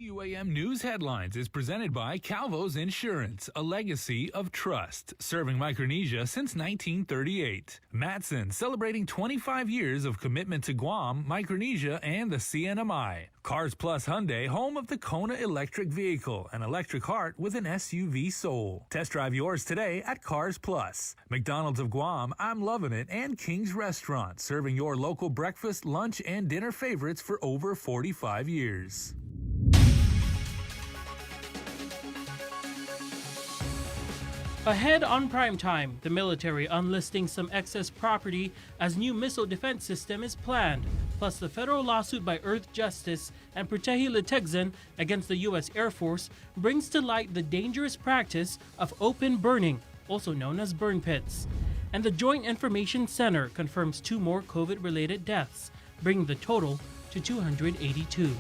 UAM News Headlines is presented by Calvo's Insurance, a legacy of trust, serving Micronesia since 1938. Matson, celebrating 25 years of commitment to Guam, Micronesia, and the CNMI. Cars Plus Hyundai, home of the Kona electric vehicle, an electric heart with an SUV soul. Test drive yours today at Cars Plus. McDonald's of Guam, I'm Loving It, and King's Restaurant, serving your local breakfast, lunch, and dinner favorites for over 45 years. Ahead on primetime, the military unlisting some excess property as new missile defense system is planned, plus the federal lawsuit by Earth Justice and Pratehi Litegzan against the U.S. Air Force brings to light the dangerous practice of open burning, also known as burn pits. And the Joint Information Center confirms 2 more COVID-related deaths, bringing the total to 282.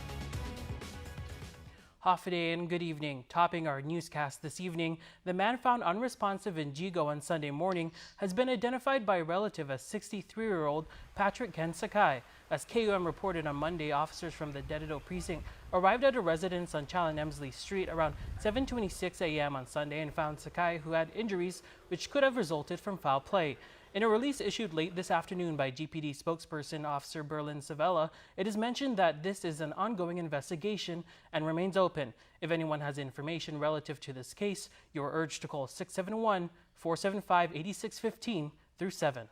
Hafaday and good evening. Topping our newscast this evening, the man found unresponsive in Jigo on Sunday morning has been identified by a relative as 63-year-old Patrick Ken Sakai. As KUAM reported on Monday, officers from the Dedido precinct arrived at a residence on Chalan Emsley Street around 7:26 a.m. on Sunday and found Sakai, who had injuries which could have resulted from foul play. In a release issued late this afternoon by GPD spokesperson Officer Berlin Savella, it is mentioned that this is an ongoing investigation and remains open. If anyone has information relative to this case, you are urged to call 671-475-8615 through 7.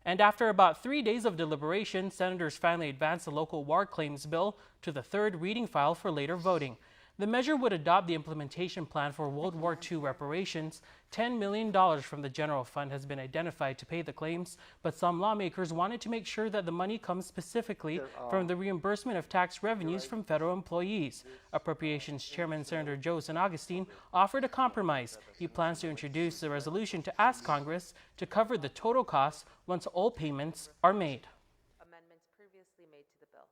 And after about 3 days of deliberation, senators finally advanced the local war claims bill to the third reading file for later voting. The measure would adopt the implementation plan for World War II reparations. $10 million from the general fund has been identified to pay the claims, but some lawmakers wanted to make sure that the money comes specifically from the reimbursement of tax revenues from federal employees. Appropriations Chairman Senator Joe San Agustin offered a compromise. He plans to introduce a resolution to ask Congress to cover the total costs once all payments are made. Amendments previously made to the bill.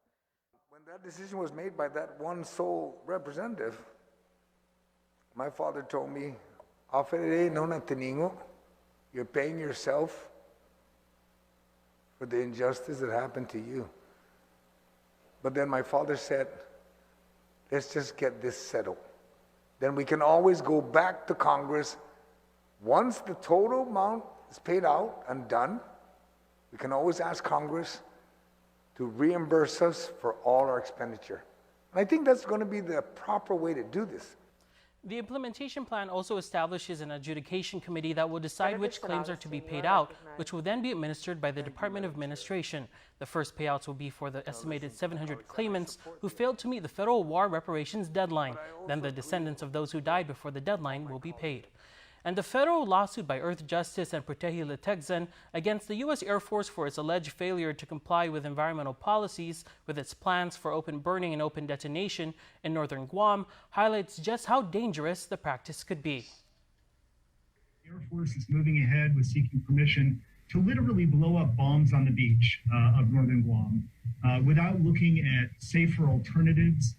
When that decision was made by that one sole representative, my father told me, you're paying yourself for the injustice that happened to you. But then my father said, let's just get this settled. Then we can always go back to Congress. Once the total amount is paid out and done, we can always ask Congress to reimburse us for all our expenditure. And I think that's going to be the proper way to do this. The implementation plan also establishes an adjudication committee that will decide which claims are to be paid out, which will then be administered by the Department of Administration. The first payouts will be for the estimated 700 claimants who failed to meet the federal war reparations deadline. Then the descendants of those who died before the deadline will be paid. And the federal lawsuit by Earth Justice and Pratehi Litegzan against the U.S. Air Force for its alleged failure to comply with environmental policies with its plans for open burning and open detonation in northern Guam highlights just how dangerous the practice could be. The Air Force is moving ahead with seeking permission to literally blow up bombs on the beach of northern Guam without looking at safer alternatives,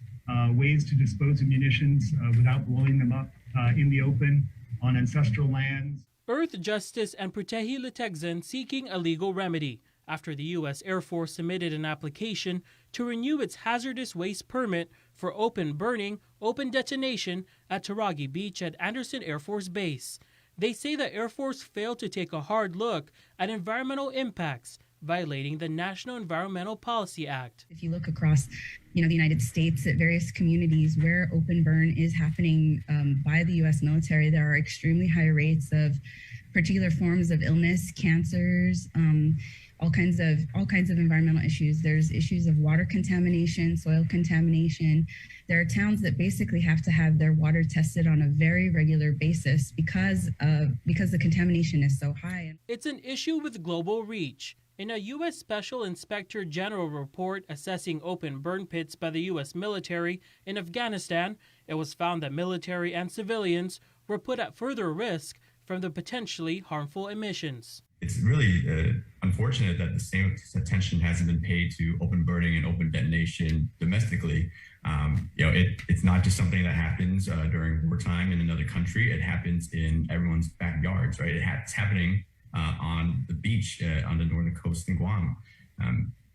ways to dispose of munitions without blowing them up in the open on ancestral lands. Earth Justice and Pratehi Litegzan seeking a legal remedy after the U.S. Air Force submitted an application to renew its hazardous waste permit for open burning, open detonation at Taragi Beach at Andersen Air Force Base. They say the Air Force failed to take a hard look at environmental impacts, violating the National Environmental Policy Act. If you look across, the United States at various communities where open burn is happening by the U.S. military, there are extremely high rates of particular forms of illness, cancers, all kinds of environmental issues. There's issues of water contamination, soil contamination. There are towns that basically have to have their water tested on a very regular basis because the contamination is so high. It's an issue with global reach. In a U.S. Special Inspector General report assessing open burn pits by the U.S. military in Afghanistan, it was found that military and civilians were put at further risk from the potentially harmful emissions. It's really unfortunate that the same attention hasn't been paid to open burning and open detonation domestically. It's not just something that happens during wartime in another country. It happens in everyone's backyards, right? It's happening on the beach on the northern coast in Guam.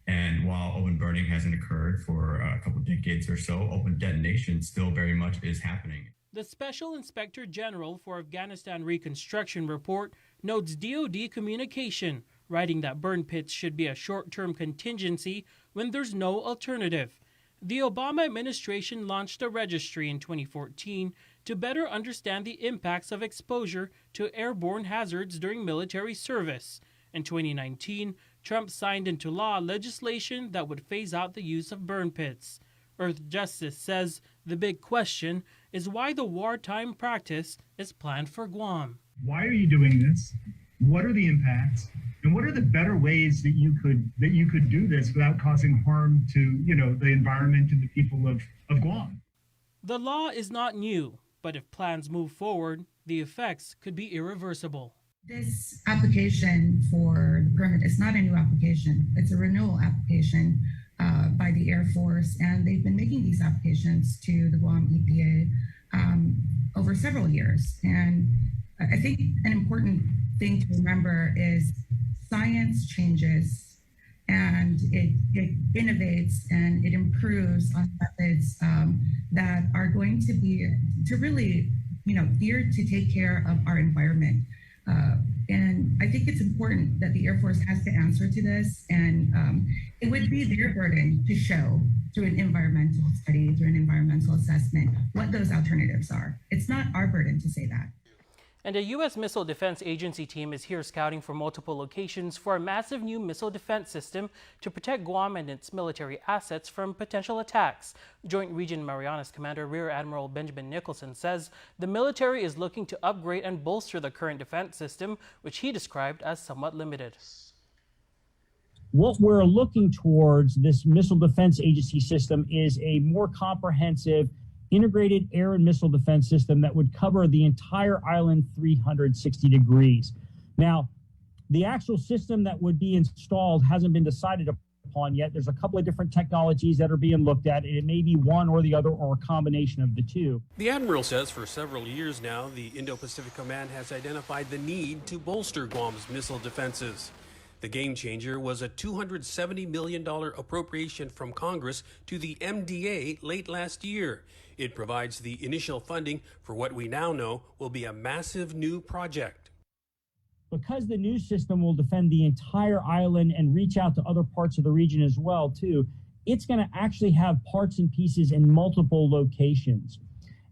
And while open burning hasn't occurred for a couple decades or so, open detonation still very much is happening. The Special Inspector General for Afghanistan Reconstruction report notes DoD communication, writing that burn pits should be a short-term contingency when there's no alternative. The Obama administration launched a registry in 2014 to better understand the impacts of exposure to airborne hazards during military service. In 2019, Trump signed into law legislation that would phase out the use of burn pits. Earth Justice says the big question is why the wartime practice is planned for Guam. Why are you doing this? What are the impacts? And what are the better ways that you could do this without causing harm to, the environment and the people of Guam? The law is not new, but if plans move forward, the effects could be irreversible. This application for the permit is not a new application. It's a renewal application by the Air Force, and they've been making these applications to the Guam EPA over several years. And I think an important thing to remember is science changes and it innovates and it improves on methods that are going to be really geared to take care of our environment. And I think it's important that the Air Force has to answer to this, and it would be their burden to show through an environmental study, through an environmental assessment, what those alternatives are. It's not our burden to say that. And a U.S. Missile Defense Agency team is here scouting for multiple locations for a massive new missile defense system to protect Guam and its military assets from potential attacks. Joint Region Marianas Commander Rear Admiral Benjamin Nicholson says the military is looking to upgrade and bolster the current defense system, which he described as somewhat limited. What we're looking towards this Missile Defense Agency system is a more comprehensive integrated air and missile defense system that would cover the entire island 360 degrees. Now, the actual system that would be installed hasn't been decided upon yet. There's a couple of different technologies that are being looked at, and it may be one or the other or a combination of the two. The Admiral says for several years now, the Indo-Pacific Command has identified the need to bolster Guam's missile defenses. The game changer was a $270 million appropriation from Congress to the MDA late last year. It provides the initial funding for what we now know will be a massive new project. Because the new system will defend the entire island and reach out to other parts of the region as well, too, it's going to actually have parts and pieces in multiple locations.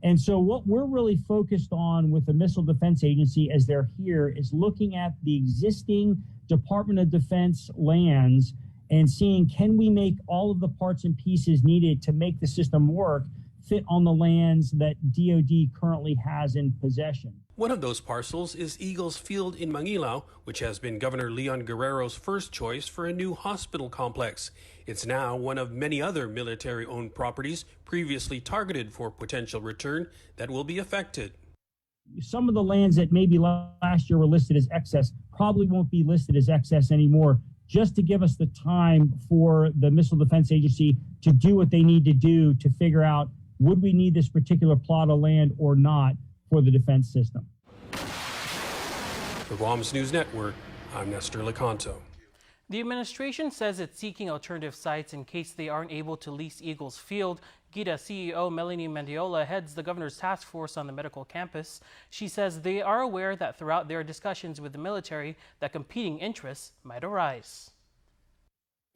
And so what we're really focused on with the Missile Defense Agency as they're here is looking at the existing Department of Defense lands and seeing, can we make all of the parts and pieces needed to make the system work fit on the lands that DoD currently has in possession. One of those parcels is Eagles Field in Manilao, which has been Governor Leon Guerrero's first choice for a new hospital complex. It's now one of many other military-owned properties previously targeted for potential return that will be affected. Some of the lands that maybe last year were listed as excess probably won't be listed as excess anymore, just to give us the time for the Missile Defense Agency to do what they need to do to figure out, would we need this particular plot of land or not for the defense system. For Guam's News Network, I'm Nestor Lecanto. The administration says it's seeking alternative sites in case they aren't able to lease Eagles Field. GIDA CEO Melanie Mendiola heads the governor's task force on the medical campus. She says they are aware that throughout their discussions with the military that competing interests might arise.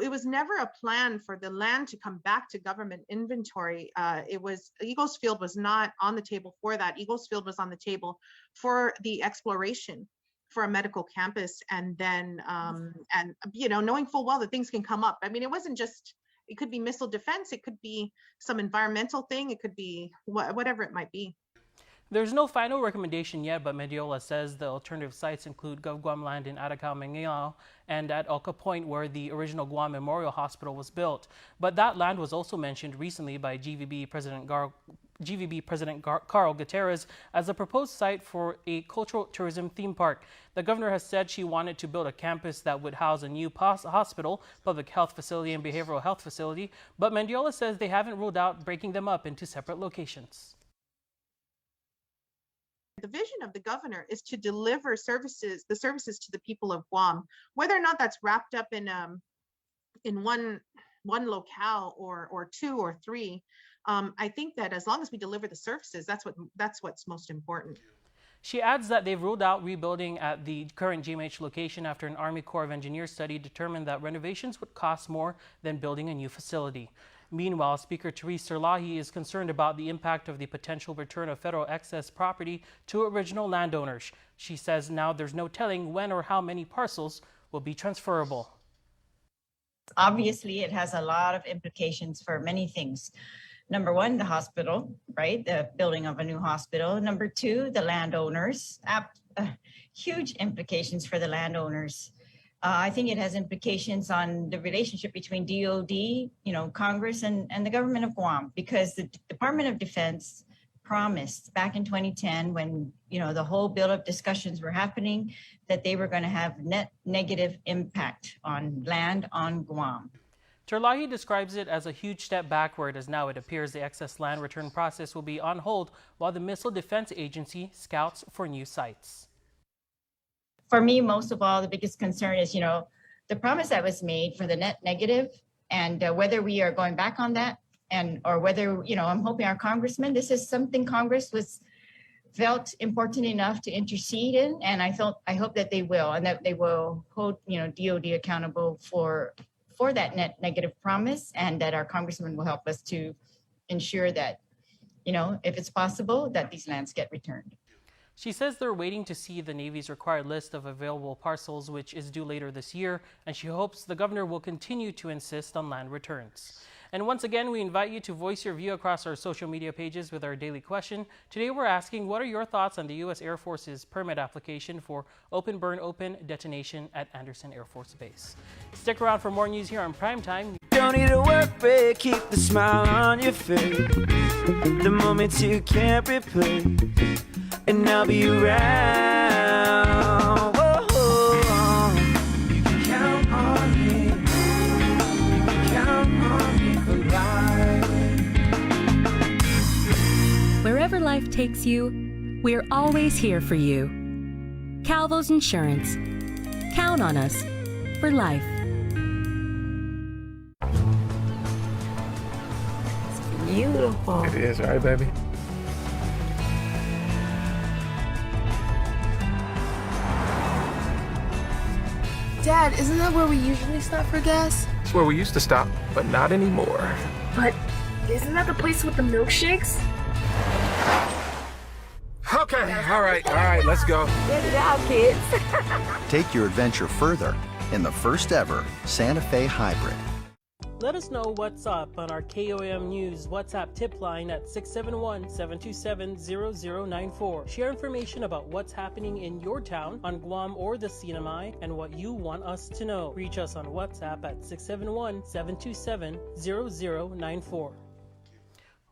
It was never a plan for the land to come back to government inventory. Eagles Field was not on the table for that. Eagles Field was on the table for the exploration for a medical campus, and then knowing full well that things can come up. I mean, it wasn't just, it could be missile defense, it could be some environmental thing, it could be whatever it might be. There's no final recommendation yet, but Mendiola says the alternative sites include GovGuam land in Atacao, Manilao, and at Oka Point, where the original Guam Memorial Hospital was built. But that land was also mentioned recently by GVB President Carl Gutierrez as a proposed site for a cultural tourism theme park. The governor has said she wanted to build a campus that would house a new hospital, public health facility, and behavioral health facility, but Mendiola says they haven't ruled out breaking them up into separate locations. The vision of the governor is to deliver the services to the people of Guam, whether or not that's wrapped up in in one locale or two or three. I think that as long as we deliver the services, that's what's most important. She adds that they've ruled out rebuilding at the current GMH location after an Army Corps of Engineers study determined that renovations would cost more than building a new facility. Meanwhile, Speaker Therese Serlahi is concerned about the impact of the potential return of federal excess property to original landowners. She says now there's no telling when or how many parcels will be transferable. Obviously, it has a lot of implications for many things. Number one, the hospital, right? The building of a new hospital. Number two, the landowners. Huge implications for the landowners. I think it has implications on the relationship between DOD, Congress and the government of Guam, because the Department of Defense promised back in 2010 when, the whole build-up discussions were happening that they were going to have net negative impact on land on Guam. Terlahi describes it as a huge step backward, as now it appears the excess land return process will be on hold while the Missile Defense Agency scouts for new sites. For me, most of all, the biggest concern is, the promise that was made for the net negative, and whether we are going back on that, or whether, I'm hoping our congressman, this is something Congress felt important enough to intercede in, and I hope that they will, and that they will hold, DOD accountable for that net negative promise, and that our congressman will help us to ensure that, if it's possible, that these lands get returned. She says they're waiting to see the Navy's required list of available parcels, which is due later this year, and she hopes the governor will continue to insist on land returns. And once again, we invite you to voice your view across our social media pages with our daily question. Today, we're asking, what are your thoughts on the U.S. Air Force's permit application for open burn, open detonation at Andersen Air Force Base? Stick around for more news here on Primetime. Don't need a work break, keep the smile on your face. The moments you can't replay, and I'll be around. Whoa, you can count on me. You can count on me for life. Wherever life takes you, we're always here for you. Calvo's Insurance. Count on us for life. It's beautiful. It is, right, baby? Dad, isn't that where we usually stop for gas? It's where we used to stop, but not anymore. But isn't that the place with the milkshakes? Okay, all right, let's go. Get it out, kids. Take your adventure further in the first ever Santa Fe Hybrid. Let us know what's up on our KUAM News WhatsApp tip line at 671-727-0094. Share information about what's happening in your town, on Guam or the CNMI, and what you want us to know. Reach us on WhatsApp at 671-727-0094.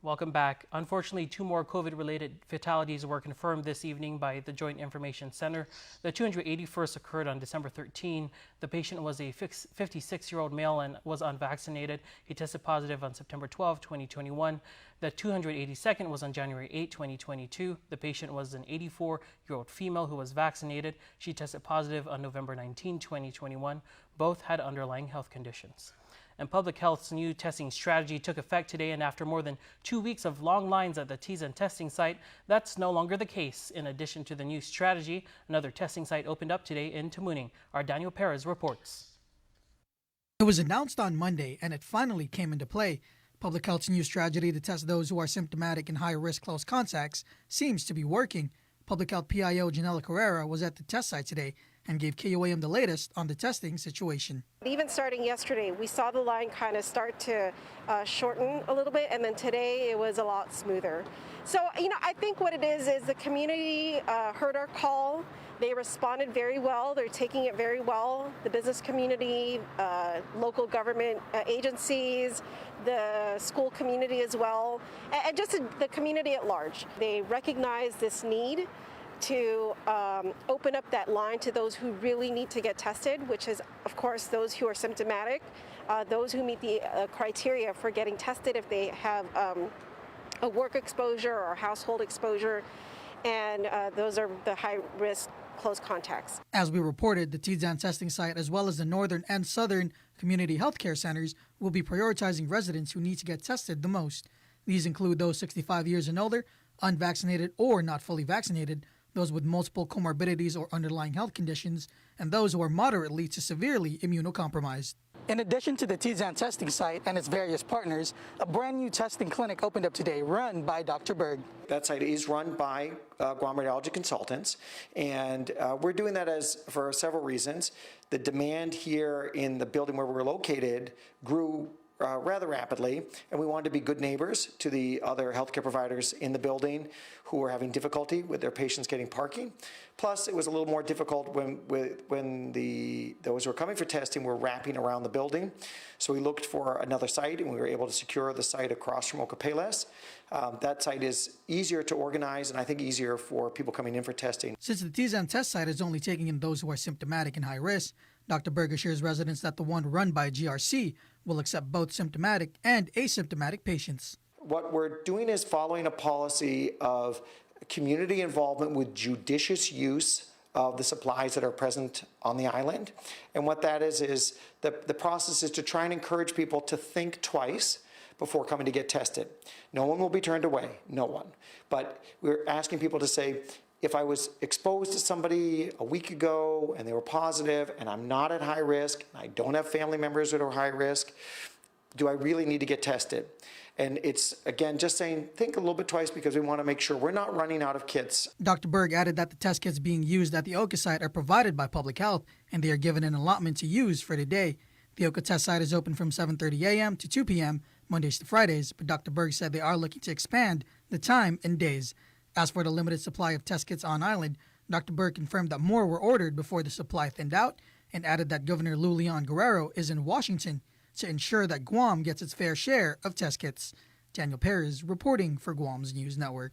Welcome back. Unfortunately, 2 more COVID-related fatalities were confirmed this evening by the Joint Information Center. The 281st occurred on December 13. The patient was a 56-year-old male and was unvaccinated. He tested positive on September 12, 2021. The 282nd was on January 8, 2022. The patient was an 84-year-old female who was vaccinated. She tested positive on November 19, 2021. Both had underlying health conditions. And Public Health's new testing strategy took effect today, and after more than 2 weeks of long lines at the Tizan testing site, that's no longer the case. In addition to the new strategy, another testing site opened up today in Tamuning. Our Daniel Perez reports. It was announced on Monday, and it finally came into play. Public Health's new strategy to test those who are symptomatic and high-risk close contacts seems to be working. Public Health PIO Janela Carrera was at the test site today and gave KUAM the latest on the testing situation. Even starting yesterday, we saw the line kind of start to shorten a little bit, and then today it was a lot smoother. So, I think what it is the community heard our call. They responded very well. They're taking it very well. The business community, local government agencies, the school community as well, and just the community at large. They recognize this need to open up that line to those who really need to get tested, which is, of course, those who are symptomatic, those who meet the criteria for getting tested if they have a work exposure or household exposure, and those are the high-risk close contacts. As we reported, the Tizan testing site, as well as the northern and southern community healthcare centers, will be prioritizing residents who need to get tested the most. These include those 65 years and older, unvaccinated or not fully vaccinated, those with multiple comorbidities or underlying health conditions, and those who are moderately to severely immunocompromised. In addition to the Tizan testing site and its various partners, a brand new testing clinic opened up today run by Dr. Berg. That site is run by Guam Radiology Consultants, and we're doing that for several reasons. The demand here in the building where we're located grew rather rapidly, and we wanted to be good neighbors to the other healthcare providers in the building who were having difficulty with their patients getting parking. Plus, it was a little more difficult when those who were coming for testing were wrapping around the building. So we looked for another site, and we were able to secure the site across from Ocapeles. That site is easier to organize, and I think easier for people coming in for testing. Since the Tizan test site is only taking in those who are symptomatic and high risk, Dr. Berg assures residents that the one run by GRC will accept both symptomatic and asymptomatic patients. What we're doing is following a policy of community involvement with judicious use of the supplies that are present on the island. And what that is the process is to try and encourage people to think twice before coming to get tested. No one will be turned away, no one. But we're asking people to say, if I was exposed to somebody a week ago and they were positive and I'm not at high risk, and I don't have family members that are high risk, do I really need to get tested? And it's, again, just saying, think a little bit twice because we want to make sure we're not running out of kits. Dr. Berg added that the test kits being used at the Oka site are provided by Public Health, and they are given an allotment to use for the day. The Oka test site is open from 7:30 a.m. to 2 p.m., Mondays to Fridays, but Dr. Berg said they are looking to expand the time and days. As for the limited supply of test kits on island, Dr. Berg confirmed that more were ordered before the supply thinned out, and added that Governor Lou Leon Guerrero is in Washington to ensure that Guam gets its fair share of test kits. Daniel Perez reporting for Guam's News Network.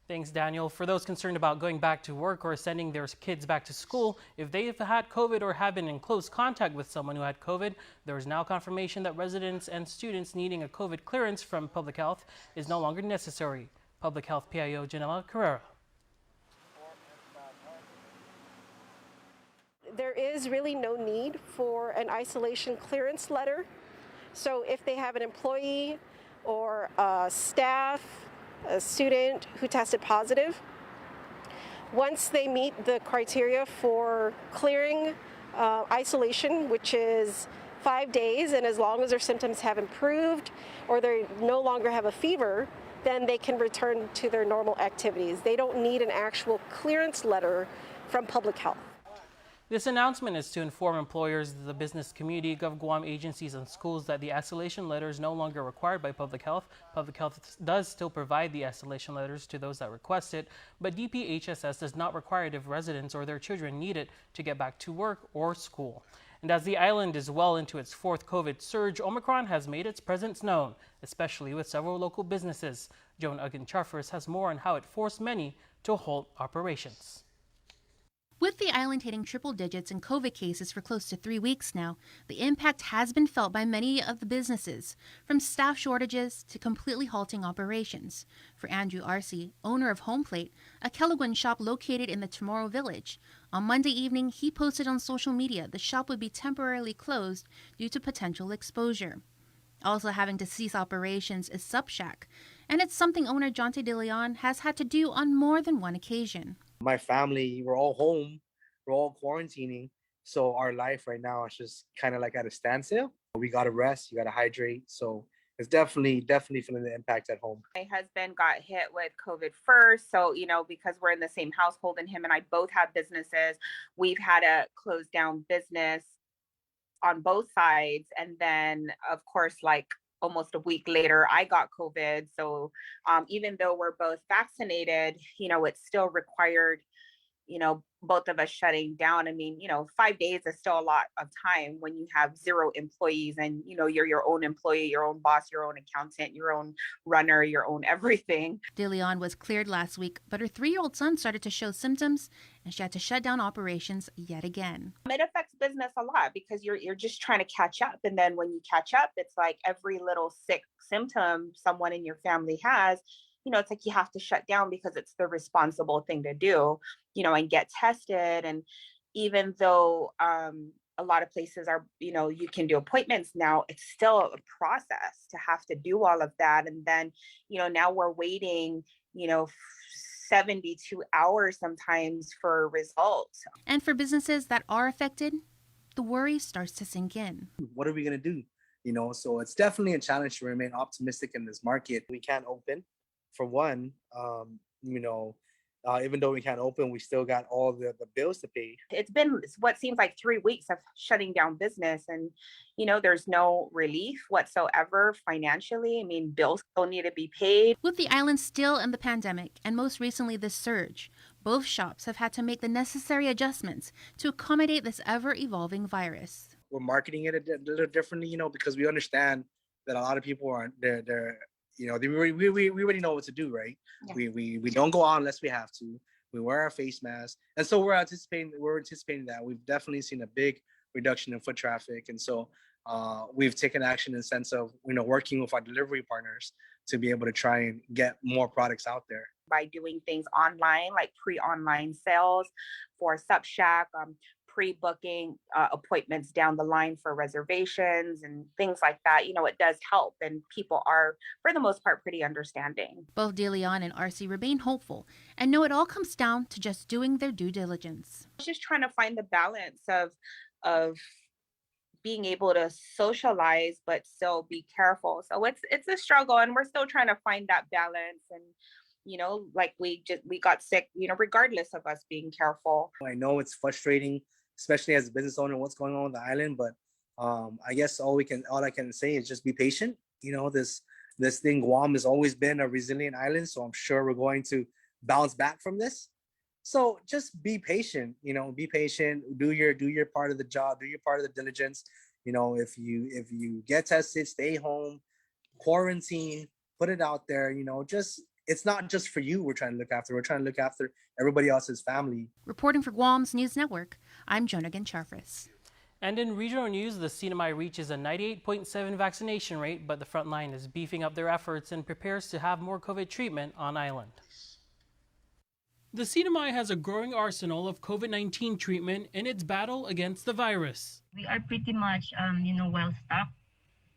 Thanks, Daniel. For those concerned about going back to work or sending their kids back to school, if they have had COVID or have been in close contact with someone who had COVID, there is now confirmation that residents and students needing a COVID clearance from Public Health is no longer necessary. Public Health PIO Janela Carrera. There is really no need for an isolation clearance letter. So if they have an employee or a staff, a student who tested positive, once they meet the criteria for clearing isolation, which is 5 days, and as long as their symptoms have improved or they no longer have a fever, then they can return to their normal activities. They don't need an actual clearance letter from Public Health. This announcement is to inform employers, the business community, GovGuam agencies, and schools that the isolation letter is no longer required by Public Health. Public Health does still provide the isolation letters to those that request it, but DPHSS does not require it if residents or their children need it to get back to work or school. And as the island is well into its fourth COVID surge, Omicron has made its presence known, especially with several local businesses. Joan Ugin-Charfers has more on how it forced many to halt operations. With the island hitting triple digits in COVID cases for close to 3 weeks now, the impact has been felt by many of the businesses, from staff shortages to completely halting operations. For Andrew Arce, owner of Home Plate, a Kelaguen shop located in the Chamorro village, on Monday evening he posted on social media the shop would be temporarily closed due to potential exposure. Also having to cease operations is Subshack, and it's something owner Jonte De Leon has had to do on more than one occasion. My family, we're all home, we're all quarantining, so our life right now is just kind of like at a standstill. We gotta rest, you gotta hydrate, so it's definitely feeling the impact at home. My husband got hit with COVID first, so because we're in the same household and him and I both have businesses, we've had to close down business on both sides, and then of course almost a week later, I got COVID. So even though we're both vaccinated, it still required, both of us shutting down. 5 days is still a lot of time when you have 0 employees and, you're your own employee, your own boss, your own accountant, your own runner, your own everything. De Leon was cleared last week, but her 3-year-old son started to show symptoms and she had to shut down operations yet again. It affects business a lot because you're just trying to catch up. And then when you catch up, it's like every little sick symptom someone in your family has, it's like you have to shut down because it's the responsible thing to do, and get tested. And even though a lot of places are, you can do appointments now, it's still a process to have to do all of that. And then, now we're waiting, 72 hours sometimes for results. And for businesses that are affected, the worry starts to sink in. What are we going to do? So it's definitely a challenge to remain optimistic in this market. We can't open, for one. Even though we can't open, we still got all the bills to pay. It's been what seems like 3 weeks of shutting down business, and there's no relief whatsoever financially. I mean, bills still need to be paid. With the island still in the pandemic, and most recently this surge, both shops have had to make the necessary adjustments to accommodate this ever-evolving virus. We're marketing it a little differently, because we understand that a lot of people aren't they're we already know what to do, right? Yeah. We don't go out unless we have to. We wear our face masks, and so we're anticipating that. We've definitely seen a big reduction in foot traffic, and so we've taken action in the sense of working with our delivery partners to be able to try and get more products out there. By doing things online, like pre-online sales for Sup Shack, pre-booking appointments down the line for reservations and things like that, it does help, and people are, for the most part, pretty understanding. Both DeLeon and RC remain hopeful and know it all comes down to just doing their due diligence. Just trying to find the balance of being able to socialize but still be careful. So it's a struggle, and we're still trying to find that balance. And like we got sick, regardless of us being careful. I know it's frustrating, especially as a business owner, what's going on with the island, but I guess all I can say is just be patient. This thing, Guam has always been a resilient island, so I'm sure we're going to bounce back from this. So just be patient, be patient, do your part of the job, do your part of the diligence. If you get tested, stay home, quarantine, put it out there, it's not just for you we're trying to look after. We're trying to look after everybody else's family. Reporting for Guam's News Network, I'm Jonagan Charfris. And in regional news, the CNMI reaches a 98.7 vaccination rate, but the front line is beefing up their efforts and prepares to have more COVID treatment on island. The CNMI has a growing arsenal of COVID-19 treatment in its battle against the virus. We are pretty much, well stocked,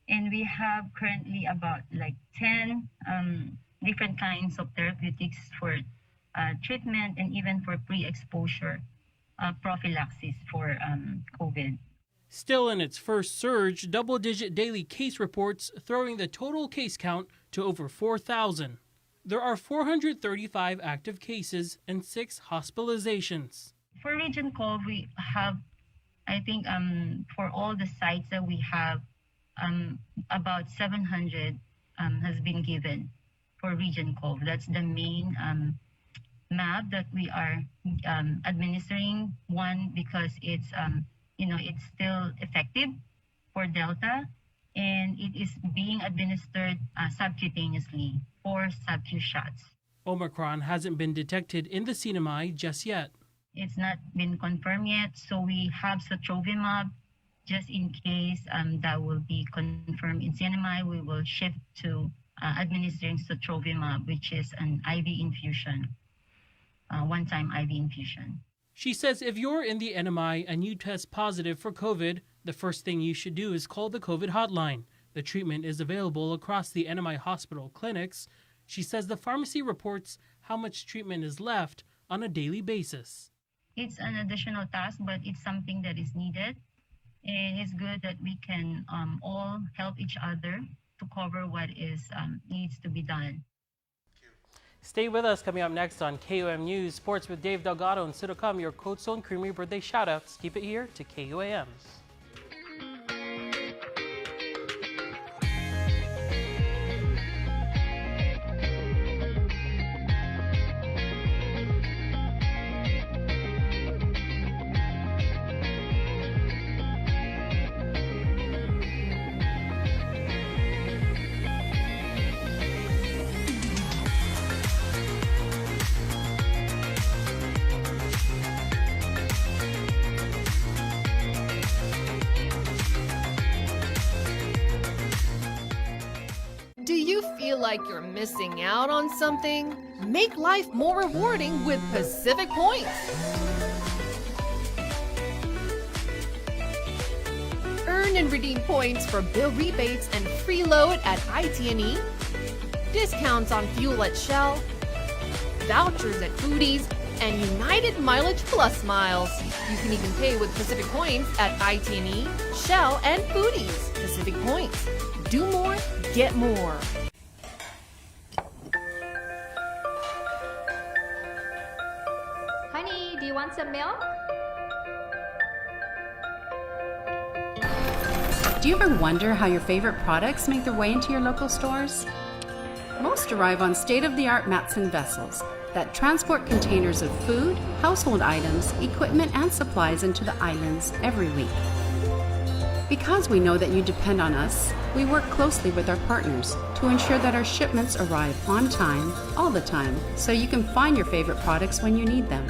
and we have currently about 10 different kinds of therapeutics for treatment and even for pre-exposure prophylaxis for COVID. Still in its first surge, double-digit daily case reports throwing the total case count to over 4,000. There are 435 active cases and 6 hospitalizations. For Region Cove, we have, I think, for all the sites that we have, about 700 has been given for Region Cove. That's the main map that we are administering. One, because it's it's still effective for Delta, and it is being administered subcutaneously for sub-Q shots. Omicron hasn't been detected in the CNMI just yet. It's not been confirmed yet, so we have Sotrovimab. Just in case that will be confirmed in CNMI, we will shift to administering Sotrovimab, which is an IV infusion, one-time IV infusion. She says if you're in the NMI and you test positive for COVID, the first thing you should do is call the COVID hotline. The treatment is available across the NMI hospital clinics. She says the pharmacy reports how much treatment is left on a daily basis. It's an additional task, but it's something that is needed. And it's good that we can all help each other to cover what is needs to be done. Stay with us. Coming up next on KUAM News, Sports with Dave Delgado, and still to come, your Cold Stone Creamery birthday shoutouts. Keep it here to KUAM. like you're missing out on something? Make life more rewarding with Pacific Points. Earn and redeem points for bill rebates and free load at IT&E, discounts on fuel at Shell, vouchers at Foodies, and United Mileage Plus miles. You can even pay with Pacific Points at IT&E, Shell, and Foodies. Pacific Points. Do more, get more. Honey, do you want some milk? Do you ever wonder how your favorite products make their way into your local stores? Most arrive on state-of-the-art Matson vessels that transport containers of food, household items, equipment, and supplies into the islands every week. Because we know that you depend on us, we work closely with our partners to ensure that our shipments arrive on time, all the time, so you can find your favorite products when you need them.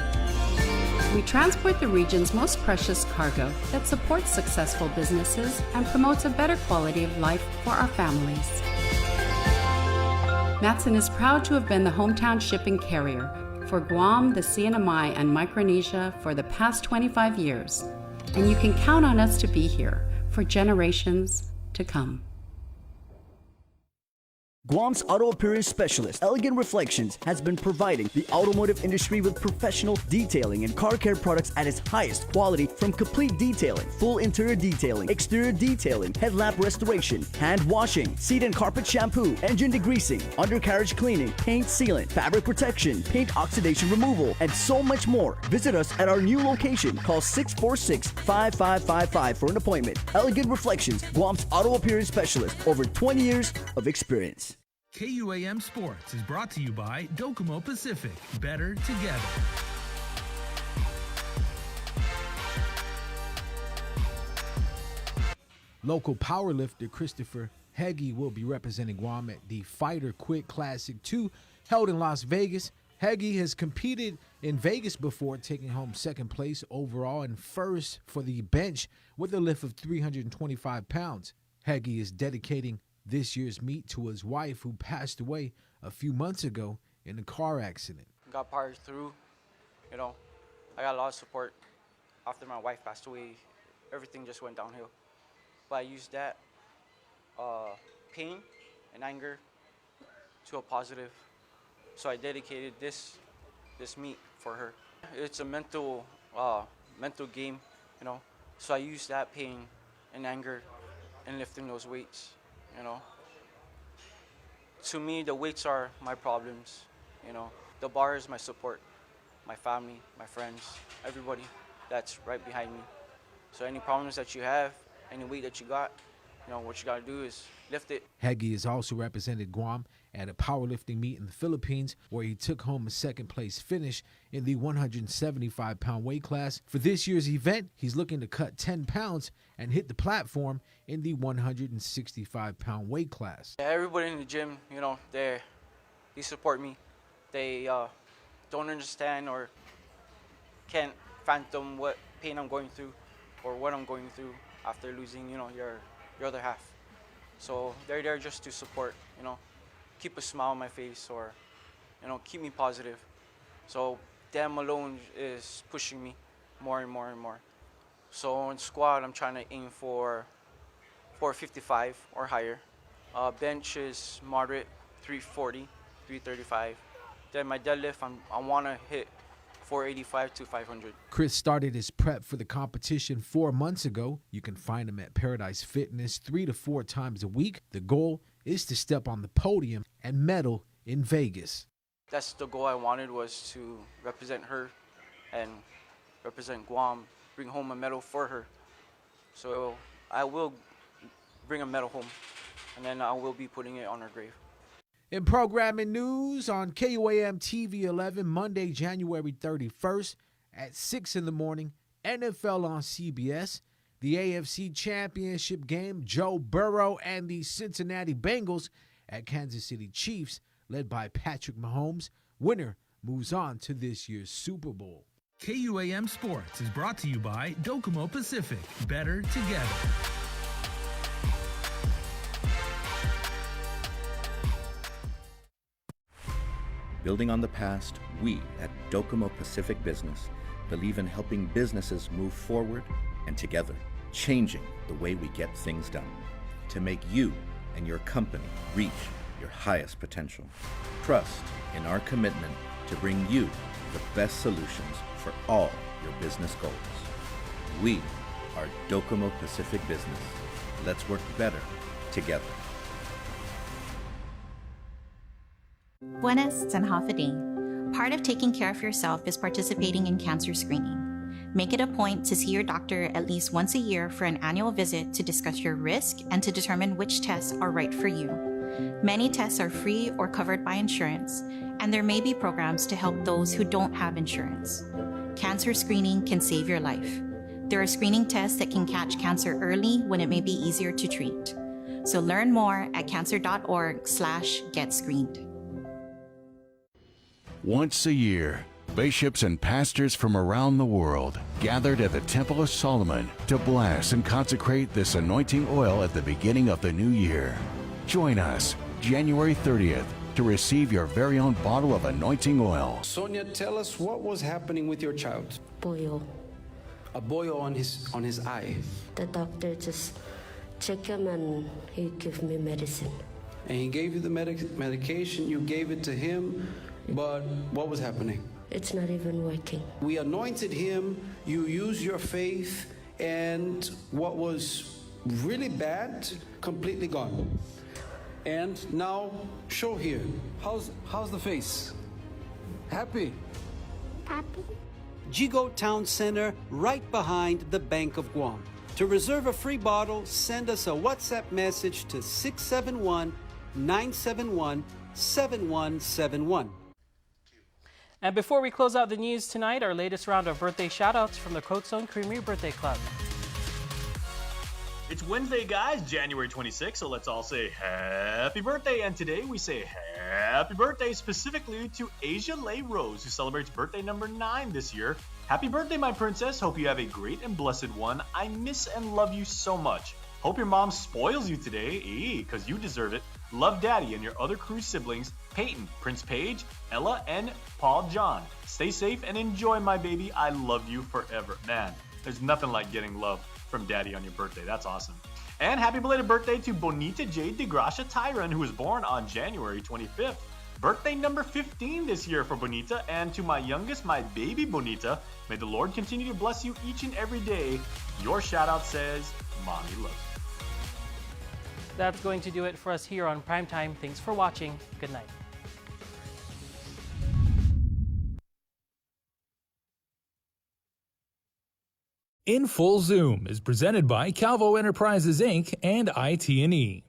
We transport the region's most precious cargo that supports successful businesses and promotes a better quality of life for our families. Matson is proud to have been the hometown shipping carrier for Guam, the CNMI, and Micronesia for the past 25 years, and you can count on us to be here for generations to come. Guam's auto appearance specialist, Elegant Reflections, has been providing the automotive industry with professional detailing and car care products at its highest quality, from complete detailing, full interior detailing, exterior detailing, headlamp restoration, hand washing, seat and carpet shampoo, engine degreasing, undercarriage cleaning, paint sealant, fabric protection, paint oxidation removal, and so much more. Visit us at our new location. Call 646-5555 for an appointment. Elegant Reflections, Guam's auto appearance specialist, over 20 years of experience. KUAM Sports is brought to you by Docomo Pacific. Better together. Local powerlifter Christopher Heggie will be representing Guam at the Fighter Quick Classic 2 held in Las Vegas. Heggie has competed in Vegas before, taking home second place overall and first for the bench with a lift of 325 pounds. Heggie is dedicating this year's meet to his wife, who passed away a few months ago in a car accident. Got powered through, I got a lot of support. After my wife passed away, everything just went downhill. But I used that pain and anger to a positive. So I dedicated this meet for her. It's a mental game, So I used that pain and anger in lifting those weights. To me, the weights are my problems, The bar is my support, my family, my friends, everybody that's right behind me. So any problems that you have, any weight that you got, what you got to do is lift it. Heggie has also represented Guam at a powerlifting meet in the Philippines, where he took home a second-place finish in the 175-pound weight class. For this year's event, he's looking to cut 10 pounds and hit the platform in the 165-pound weight class. Everybody in the gym, they support me. They don't understand or can't fathom what pain I'm going through or what I'm going through after losing, your other half. So they're there just to support, keep a smile on my face or, keep me positive. So them alone is pushing me more and more and more. So in squat, I'm trying to aim for 455 or higher. Bench is moderate, 340, 335. Then my deadlift, I want to hit 485 to 500. Chris started his prep for the competition 4 months ago. You can find him at Paradise Fitness 3 to 4 times a week. The goal is to step on the podium and medal in Vegas. That's the goal I wanted, was to represent her and represent Guam, bring home a medal for her. So I will bring a medal home, and then I will be putting it on her grave. In programming news on KUAM TV 11, Monday, January 31st at 6 in the morning, NFL on CBS, the AFC Championship game, Joe Burrow and the Cincinnati Bengals at Kansas City Chiefs, led by Patrick Mahomes. Winner moves on to this year's Super Bowl. KUAM Sports is brought to you by Docomo Pacific. Better together. Building on the past, we at Docomo Pacific Business believe in helping businesses move forward and together, changing the way we get things done to make you and your company reach your highest potential. Trust in our commitment to bring you the best solutions for all your business goals. We are Docomo Pacific Business. Let's work better together. Buenas and half a day. Part of taking care of yourself is participating in cancer screening. Make it a point to see your doctor at least once a year for an annual visit to discuss your risk and to determine which tests are right for you. Many tests are free or covered by insurance, and there may be programs to help those who don't have insurance. Cancer screening can save your life. There are screening tests that can catch cancer early when it may be easier to treat. So learn more at cancer.org/getscreened. Once a year, bishops and pastors from around the world gathered at the Temple of Solomon to bless and consecrate this anointing oil at the beginning of the new year. Join us January 30th to receive your very own bottle of anointing oil. Sonia, tell us what was happening with your child. Boil. A boil on his eye. The doctor just checked him and he gave me medicine. And he gave you the medication, you gave it to him, but what was happening? It's not even working. We anointed him, you used your faith, and what was really bad, completely gone. And now, show here. How's the face? Happy? Happy. Jigo Town Center, right behind the Bank of Guam. To reserve a free bottle, send us a WhatsApp message to 671-971-7171. And before we close out the news tonight, our latest round of birthday shoutouts from the Coat Zone Creamery Birthday Club. It's Wednesday, guys, January 26th, so let's all say happy birthday. And today we say happy birthday specifically to Asia Leigh Rose, who celebrates birthday number 9 this year. Happy birthday, my princess. Hope you have a great and blessed one. I miss and love you so much. Hope your mom spoils you today, because you deserve it. Love Daddy and your other crew siblings, Peyton, Prince Paige, Ella, and Paul John. Stay safe and enjoy, my baby. I love you forever. Man, there's nothing like getting love from Daddy on your birthday. That's awesome. And happy belated birthday to Bonita Jade DeGracia Tyron, who was born on January 25th. Birthday number 15 this year for Bonita. And to my youngest, my baby Bonita, may the Lord continue to bless you each and every day. Your shout out says, Mommy loves you. That's going to do it for us here on Primetime. Thanks for watching. Good night. In Full Zoom is presented by Calvo Enterprises Inc. and IT&E.